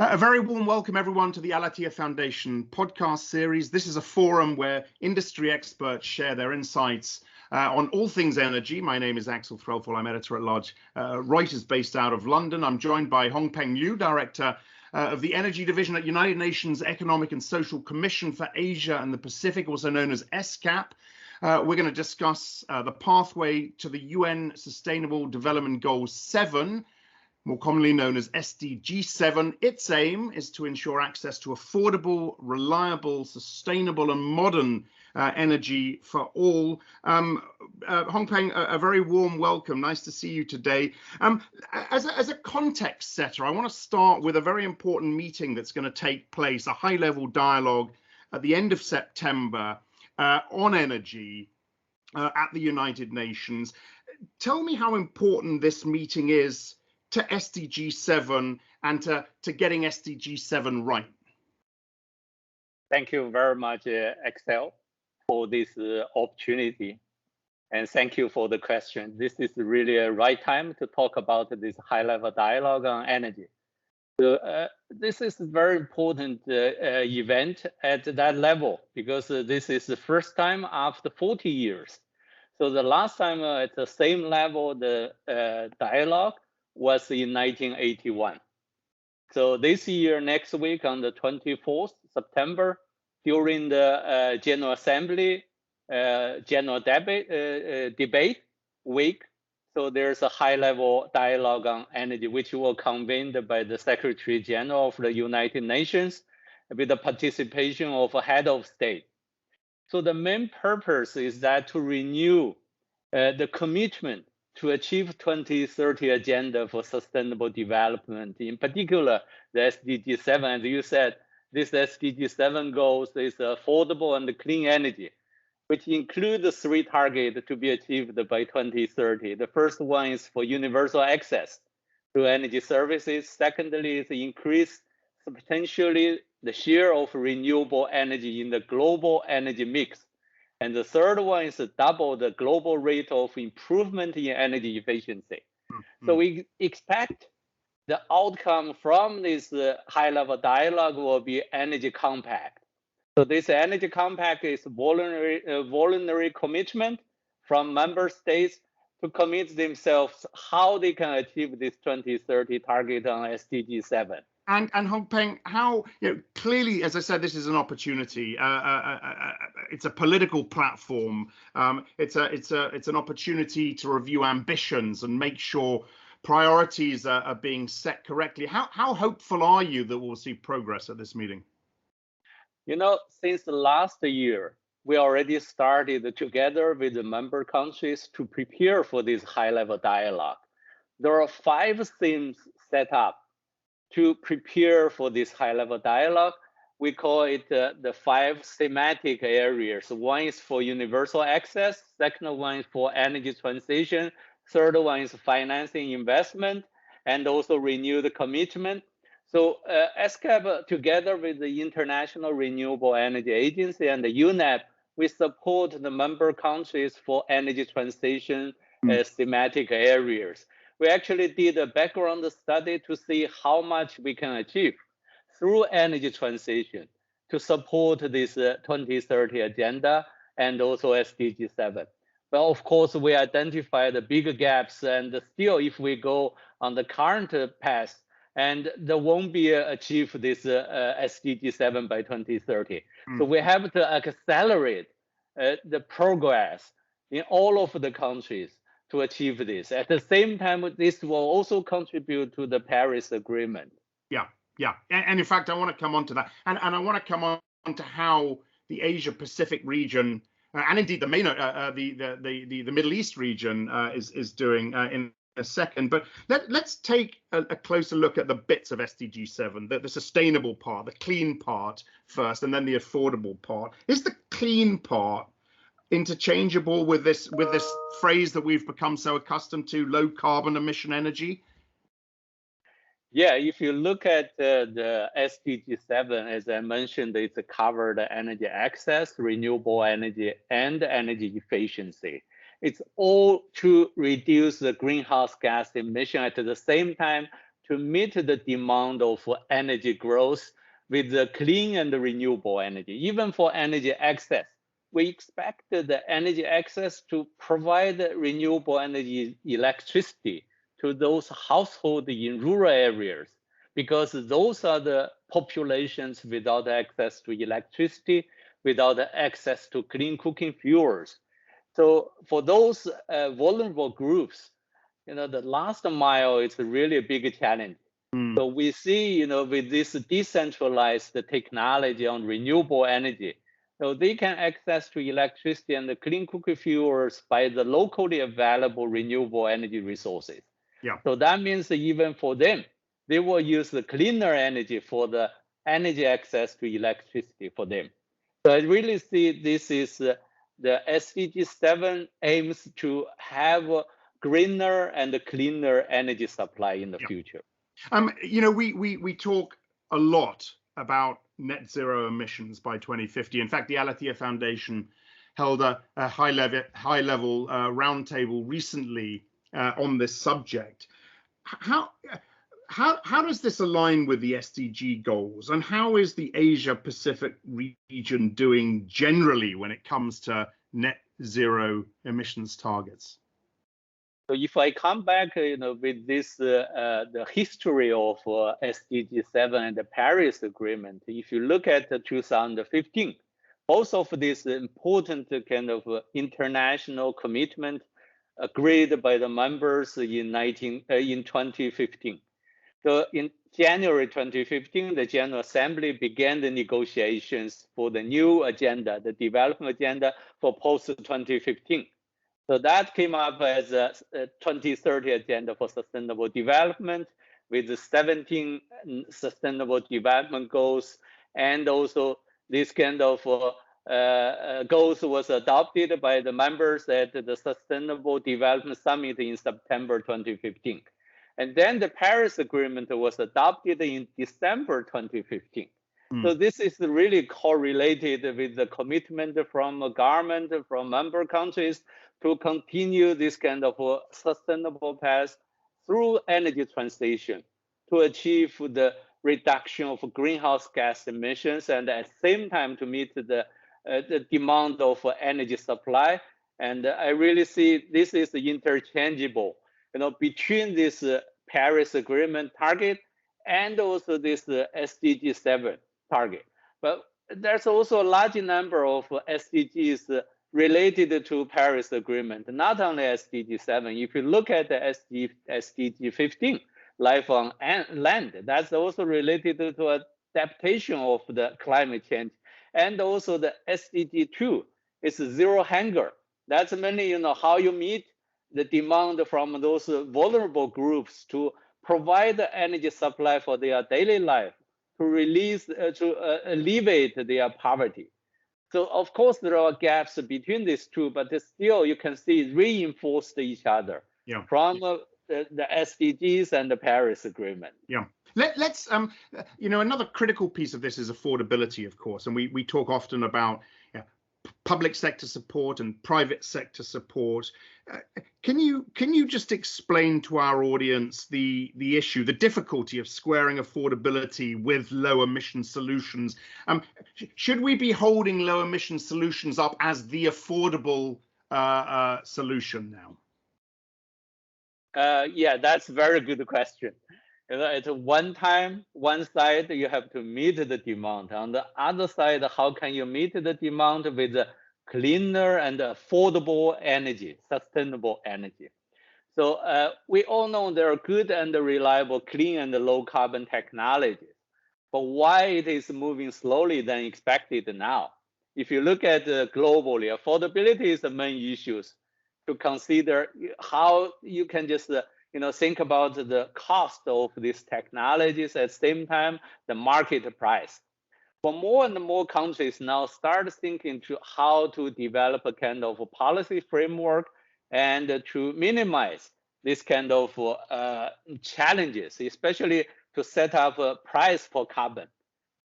A very warm welcome, everyone, to the Al-Attiyah Foundation podcast series. This is a forum where industry experts share their insights on all things energy. My name is Axel Threlfall. I'm editor-at-large Reuters based out of London. I'm joined by Hongpeng Liu, director of the Energy Division at United Nations Economic and Social Commission for Asia and the Pacific, also known as ESCAP. We're going to discuss the pathway to the UN Sustainable Development Goal 7, more commonly known as SDG 7. Its aim is to ensure access to affordable, reliable, sustainable and modern energy for all. Hongpeng, a very warm welcome. Nice to see you today. As a context setter, I want to start with a very important meeting that's going to take place, a high-level dialogue at the end of September on energy at the United Nations. Tell me how important this meeting is to SDG 7 and to getting SDG 7 right. Thank you very much, Axel, for this opportunity. And thank you for the question. This is really a right time to talk about this high-level dialogue on energy. So, this is a very important event at that level, because this is the first time after 40 years. So the last time at the same level, the dialogue was in 1981. So this year, next week on the 24th September, during the General Assembly, General Debate week, so there's a high-level dialogue on energy, which will convened by the Secretary General of the United Nations with the participation of a head of state. So the main purpose is that to renew the commitment to achieve 2030 agenda for sustainable development, in particular the SDG 7. As you said, this SDG 7 goals is affordable and clean energy, which include the 3 targets to be achieved by 2030. The first one is for universal access to energy services. Secondly, is increase substantially the share of renewable energy in the global energy mix. And the third one is to double the global rate of improvement in energy efficiency. Mm-hmm. So we expect the outcome from this high-level dialogue will be energy compact. So this energy compact is voluntary commitment from member states to commit themselves how they can achieve this 2030 target on SDG 7. And Hongpeng, how, clearly, as I said, this is an opportunity. It's a political platform. It's an opportunity to review ambitions and make sure priorities are being set correctly. How hopeful are you that we'll see progress at this meeting? Since last year, we already started together with the member countries to prepare for this high-level dialogue. There are 5 themes set up to prepare for this high-level dialogue. We call it the 5 thematic areas. One is for universal access. Second one is for energy transition. Third one is financing investment, and also renewed commitment. So ESCAP, together with the International Renewable Energy Agency and the UNEP, we support the member countries for energy transition thematic areas. We actually did a background study to see how much we can achieve through energy transition to support this 2030 agenda and also SDG 7. But of course, we identify the big gaps, and still, if we go on the current path, and there won't be achieve this SDG 7 by 2030. So we have to accelerate the progress in all of the countries to achieve this. At the same time, this will also contribute to the Paris Agreement. Yeah. And in fact, I want to come on to that. And I want to come on to how the Asia Pacific region, and indeed the Middle East region is doing in a second. But let's take a closer look at the bits of SDG 7, the sustainable part, the clean part first, and then the affordable part. Is the clean part interchangeable with this phrase that we've become so accustomed to, low carbon emission energy? Yeah, if you look at the SDG 7, as I mentioned, it's covered energy access, renewable energy, and energy efficiency. It's all to reduce the greenhouse gas emission, at the same time to meet the demand of energy growth with the clean and renewable energy, even for energy access. We expect the energy access to provide renewable energy electricity to those households in rural areas, because those are the populations without access to electricity, without access to clean cooking fuels. So for those vulnerable groups, the last mile is really a big challenge. So we see, with this decentralized technology on renewable energy, so they can access to electricity and the clean cooking fuels by the locally available renewable energy resources. Yeah. So that means that even for them, they will use the cleaner energy for the energy access to electricity for them. So I really see this is the SDG 7 aims to have a greener and cleaner energy supply in the future. We talk a lot about net zero emissions by 2050. In fact, the Al-Attiyah Foundation held a high-level roundtable recently on this subject. How does this align with the SDG goals, and how is the Asia Pacific region doing generally when it comes to net zero emissions targets? So if I come back, with this, the history of SDG 7 and the Paris Agreement, if you look at 2015, both of these important kind of international commitment agreed by the members in 2015. So in January 2015, the General Assembly began the negotiations for the new agenda, the development agenda for post-2015. So that came up as a 2030 agenda for sustainable development with the 17 sustainable development goals. And also this kind of goals was adopted by the members at the Sustainable Development Summit in September 2015. And then the Paris Agreement was adopted in December 2015. So this is really correlated with the commitment from government, from member countries to continue this kind of sustainable path through energy transition to achieve the reduction of greenhouse gas emissions, and at the same time to meet the demand of energy supply. And I really see this is interchangeable, between this Paris Agreement target and also this SDG 7 target. But there's also a large number of SDGs related to Paris Agreement, not only SDG 7. If you look at the SDG 15, life on land, that's also related to adaptation of the climate change. And also the SDG 2 is zero hunger. That's mainly, how you meet the demand from those vulnerable groups to provide the energy supply for their daily life, to release, to alleviate their poverty. So of course there are gaps between these two, but still you can see reinforced each other from the SDGs and the Paris Agreement. Yeah. Let's another critical piece of this is affordability, of course, and we talk often about public sector support and private sector support. Can you just explain to our audience the issue, the difficulty of squaring affordability with low emission solutions? Should we be holding low emission solutions up as the affordable solution now? Yeah, that's a very good question. It's one side you have to meet the demand. On the other side, how can you meet the demand with cleaner and affordable energy, sustainable energy? So we all know there are good and reliable clean and low carbon technologies, but why it is moving slowly than expected now? If you look at globally, affordability is the main issues to consider. How you can just think about the cost of these technologies, at the same time the market price. For more and more countries now start thinking to how to develop a kind of a policy framework and to minimize this kind of challenges, especially to set up a price for carbon.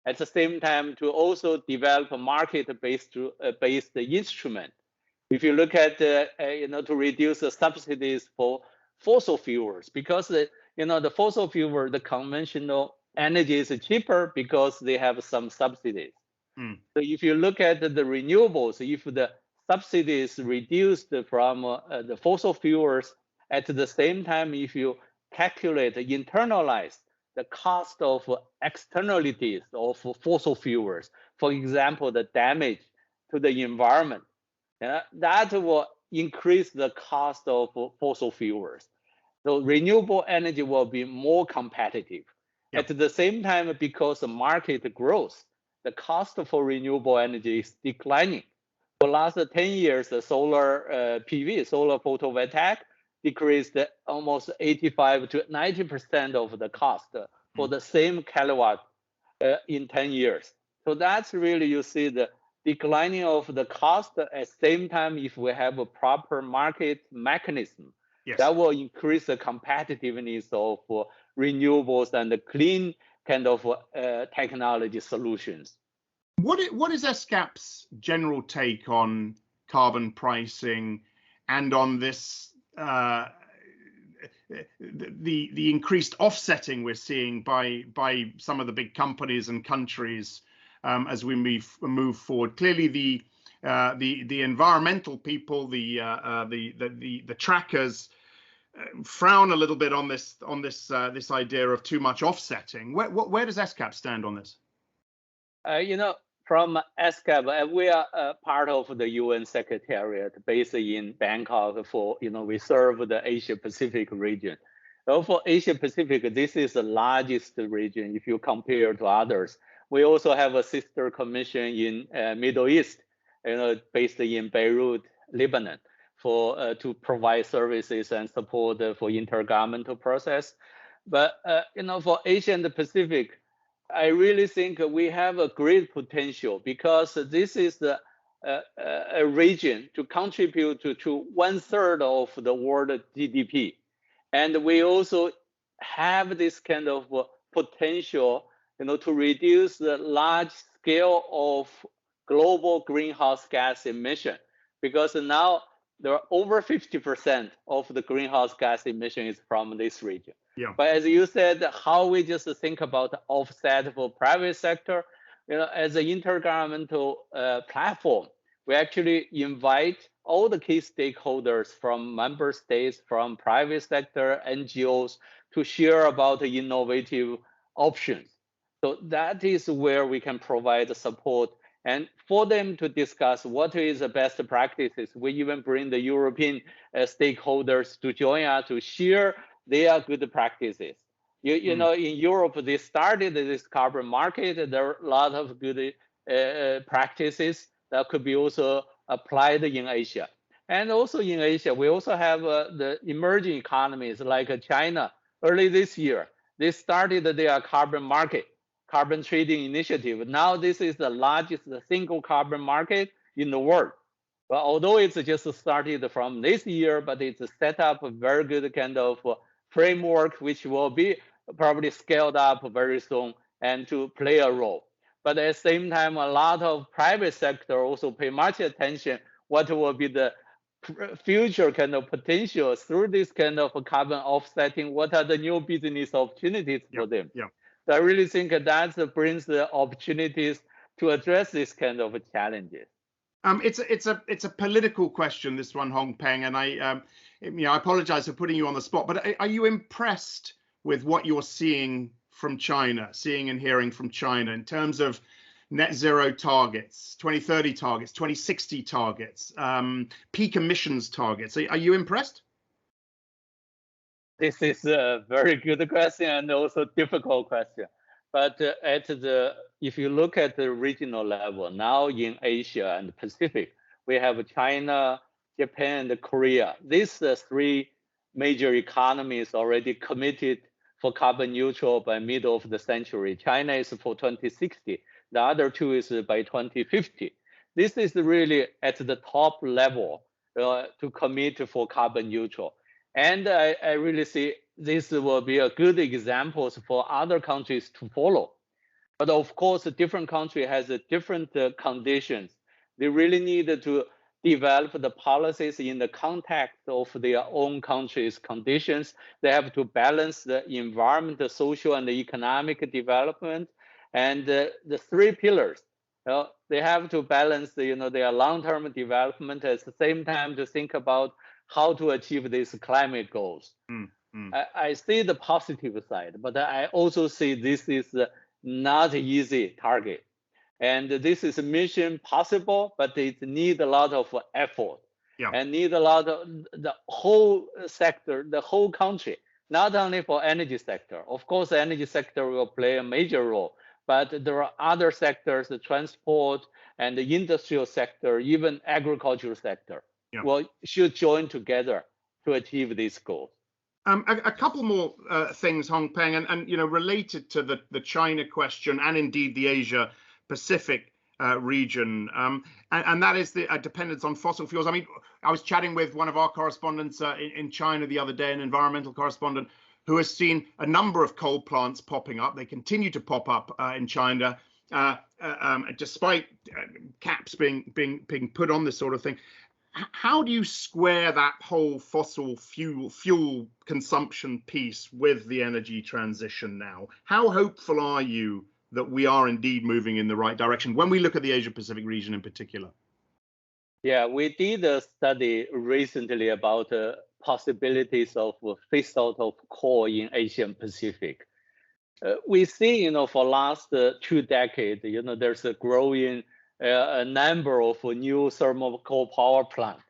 At the same time, to also develop a market-based instrument. If you look at, to reduce the subsidies for fossil fuels, because the fossil fuel, the conventional energy is cheaper because they have some subsidies. So if you look at the renewables, if the subsidy is reduced from the fossil fuels, at the same time, if you calculate, internalize the cost of externalities of fossil fuels, for example, the damage to the environment, that will increase the cost of fossil fuels. So renewable energy will be more competitive. Yep. At the same time, because the market grows, the cost for renewable energy is declining. For the last 10 years, the solar PV, solar photovoltaic, decreased almost 85 to 90% of the cost for the same kilowatt in 10 years. So that's really, you see the declining of the cost. At the same time, if we have a proper market mechanism, yes, that will increase the competitiveness of renewables and the clean kind of technology solutions. What is ESCAP's general take on carbon pricing and on this the increased offsetting we're seeing by some of the big companies and countries as we move forward? Clearly, the environmental people, the trackers, frown a little bit on this idea of too much offsetting. Where does ESCAP stand on this? From ESCAP, we are part of the UN Secretariat based in Bangkok. For we serve the Asia Pacific region. So for Asia Pacific, this is the largest region if you compare to others. We also have a sister commission in Middle East, based in Beirut, Lebanon, for to provide services and support for intergovernmental process. But for Asia and the Pacific, I really think we have a great potential because this is a region to contribute to 1/3 of the world GDP. And we also have this kind of potential, to reduce the large scale of global greenhouse gas emission, because now there are over 50% of the greenhouse gas emission is from this region. Yeah. But as you said, how we just think about offset for private sector, as an intergovernmental platform, we actually invite all the key stakeholders from member states, from private sector, NGOs, to share about the innovative options. So that is where we can provide support and for them to discuss what is the best practices. We even bring the European stakeholders to join us to share their good practices. In Europe, they started this carbon market. There are a lot of good practices that could be also applied in Asia. And also in Asia, we also have the emerging economies like China. Early this year, they started their carbon market, carbon trading initiative. Now this is the largest single carbon market in the world. But although it's just started from this year, but it's set up a very good kind of framework, which will be probably scaled up very soon and to play a role. But at the same time, a lot of private sector also pay much attention what will be the future kind of potential through this kind of carbon offsetting. What are the new business opportunities for them? Yeah. So I really think that brings the opportunities to address this kind of challenges. It's a political question, this one, Hongpeng, and I apologize for putting you on the spot, but are you impressed with what you're seeing from China, seeing and hearing from China in terms of net zero targets, 2030 targets, 2060 targets, peak emissions targets? Are you impressed? This is a very good question and also difficult question. But if you look at the regional level, now in Asia and Pacific, we have China, Japan, and Korea. These three major economies already committed for carbon neutral by middle of the century. China is for 2060. The other two is by 2050. This is really at the top level to commit for carbon neutral. And I really see this will be a good example for other countries to follow. But of course, a different country has different conditions. They really need to develop the policies in the context of their own country's conditions. They have to balance the environmental, social, and economic development, and the three pillars. They have to balance their long-term development at the same time to think about how to achieve these climate goals. I see the positive side, but I also see this is not an easy target. And this is a mission possible, but it needs a lot of effort and need a lot of the whole sector, the whole country, not only for energy sector. Of course, the energy sector will play a major role, but there are other sectors, the transport and the industrial sector, even agricultural sector, well, should join together to achieve these goals. A couple more things, Hongpeng, and related to the China question and indeed the Asia Pacific region, and that is the dependence on fossil fuels. I mean, I was chatting with one of our correspondents in China the other day, an environmental correspondent, who has seen a number of coal plants popping up. They continue to pop up in China, despite caps being put on this sort of thing. How do you square that whole fossil fuel consumption piece with the energy transition now? How hopeful are you that we are indeed moving in the right direction when we look at the Asia Pacific region in particular? Yeah, we did a study recently about possibilities of phase out of coal in Asian Pacific. We see, for last 2 decades, there's a growing a number of new thermal coal power plants.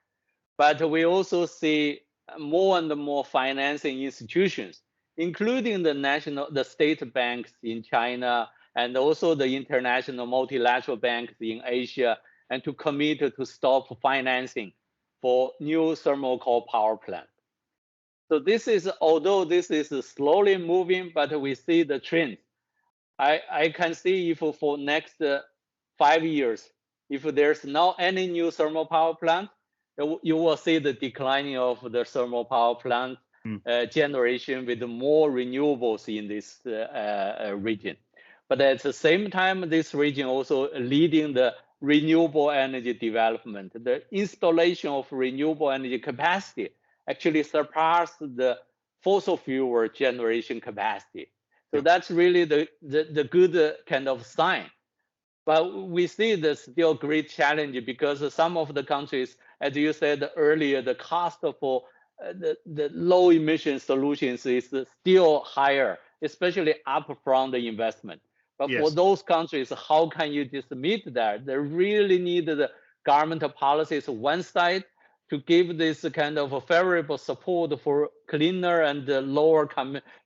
But we also see more and more financing institutions, including the state banks in China and also the international multilateral banks in Asia, and to commit to stop financing for new thermal coal power plants. So this is, although this is slowly moving, but we see the trend. I can see if for next 5 years, if there's not any new thermal power plant, you will see the declining of the thermal power plant generation with more renewables in this region. But at the same time, this region also leading the renewable energy development. The installation of renewable energy capacity actually surpassed the fossil fuel generation capacity. So that's really the good kind of sign. But we see there's still great challenge because some of the countries, as you said earlier, the cost for the low emission solutions is still higher, especially upfront the investment. But for those countries, how can you just meet that? They really need the government policies on one side to give this kind of a favorable support for cleaner and lower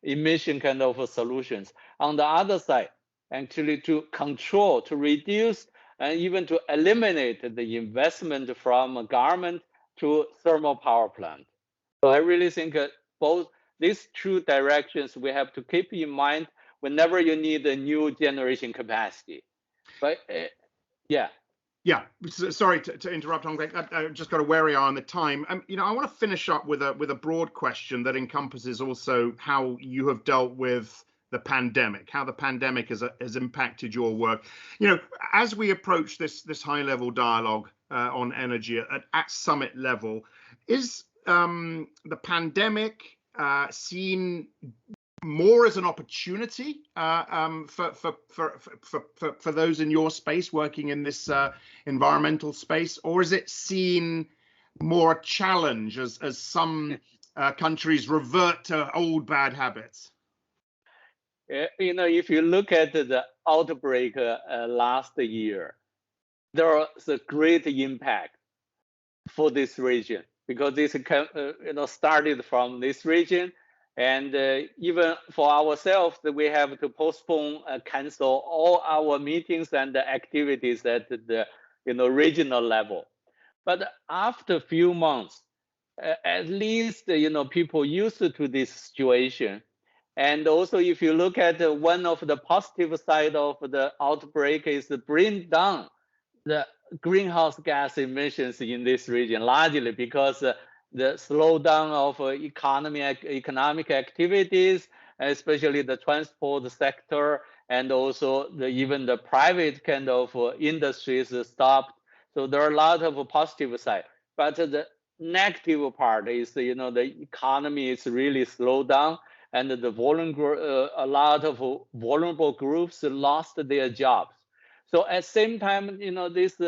emission kind of solutions. On the other side, actually to control, to reduce, and even to eliminate the investment from government to thermal power plant. So I really think both these two directions we have to keep in mind whenever you need a new generation capacity. But yeah. Yeah, sorry to interrupt, Hongpeng. I just got to wary on the time. I want to finish up with a broad question that encompasses also how you have dealt with the pandemic, how the pandemic has impacted your work. As we approach this high-level dialogue on energy at summit level, is the pandemic seen more as an opportunity for those in your space working in this environmental space, or is it seen more a challenge as some countries revert to old bad habits? If you look at the outbreak last year, there was a great impact for this region because this started from this region. And even for ourselves, we have to postpone, cancel all our meetings and activities at the regional level. But after a few months, at least people used to this situation. And also, if you look at one of the positive side of the outbreak is to bring down the greenhouse gas emissions in this region, largely because the slowdown of economic activities, especially the transport sector, and also even the private kind of industries stopped. So there are a lot of positive side, but the negative part is, the economy is really slowed down, and a lot of vulnerable groups lost their jobs. So at the same time, this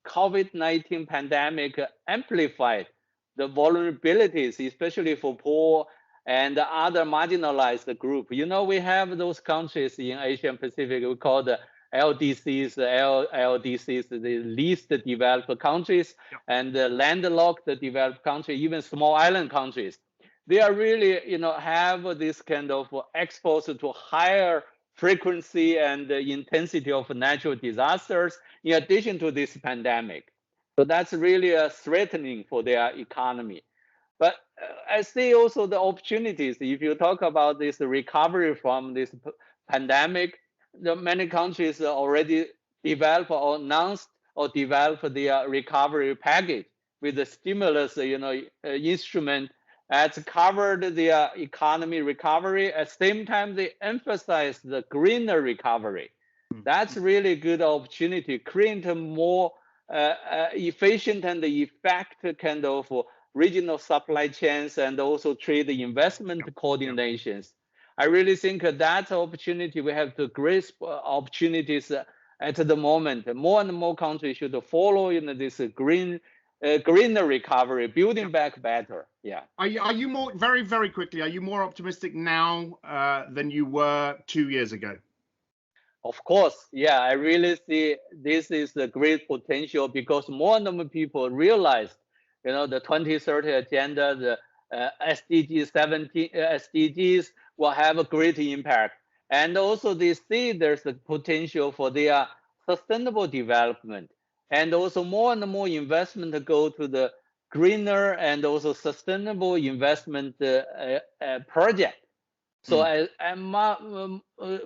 COVID-19 pandemic amplified the vulnerabilities, especially for poor and other marginalized group. We have those countries in Asia Pacific we call the LDCs, LDCs, the least developed countries, yep. And the landlocked developed countries, even small island countries. They are really, have this kind of exposed to higher frequency and intensity of natural disasters in addition to this pandemic. So that's really threatening for their economy. But I see also the opportunities. If you talk about this recovery from this pandemic, many countries already developed or announced or developed their recovery package with the stimulus, instrument that's covered their economy recovery. At the same time, they emphasize the greener recovery. That's really a good opportunity, create a more efficient and effective kind of regional supply chains and also trade investment coordinations. I really think that opportunity, we have to grasp opportunities at the moment. More and more countries should follow this greener recovery, building back better. Yeah. Are you more, very, very quickly, are you more optimistic now than you were 2 years ago? Of course, yeah, I really see this is a great potential because more and more people realize, the 2030 agenda, the SDGs will have a great impact. And also they see there's a potential for their sustainable development. And also more and more investment go to the greener and also sustainable investment project. So I'm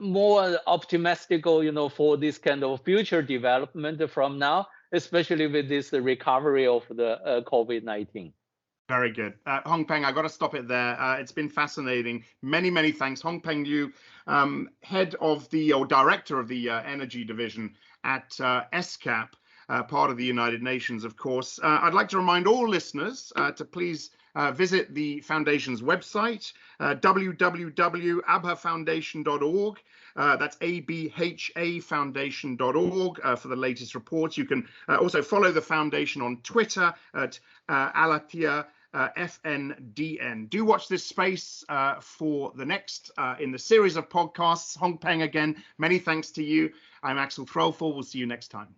more optimistic, for this kind of future development from now, especially with this recovery of the COVID-19. Very good. Hongpeng, I've got to stop it there. It's been fascinating. Many, many thanks. Hongpeng Liu, head of or director of the energy division at ESCAP, part of the United Nations, of course. I'd like to remind all listeners to please visit the Foundation's website, www.abhafoundation.org. That's abhafoundation.org for the latest reports. You can also follow the Foundation on Twitter at Al-Attiyah FNDN. Do watch this space for the next in the series of podcasts. Hongpeng, again, many thanks to you. I'm Axel Threlfall. We'll see you next time.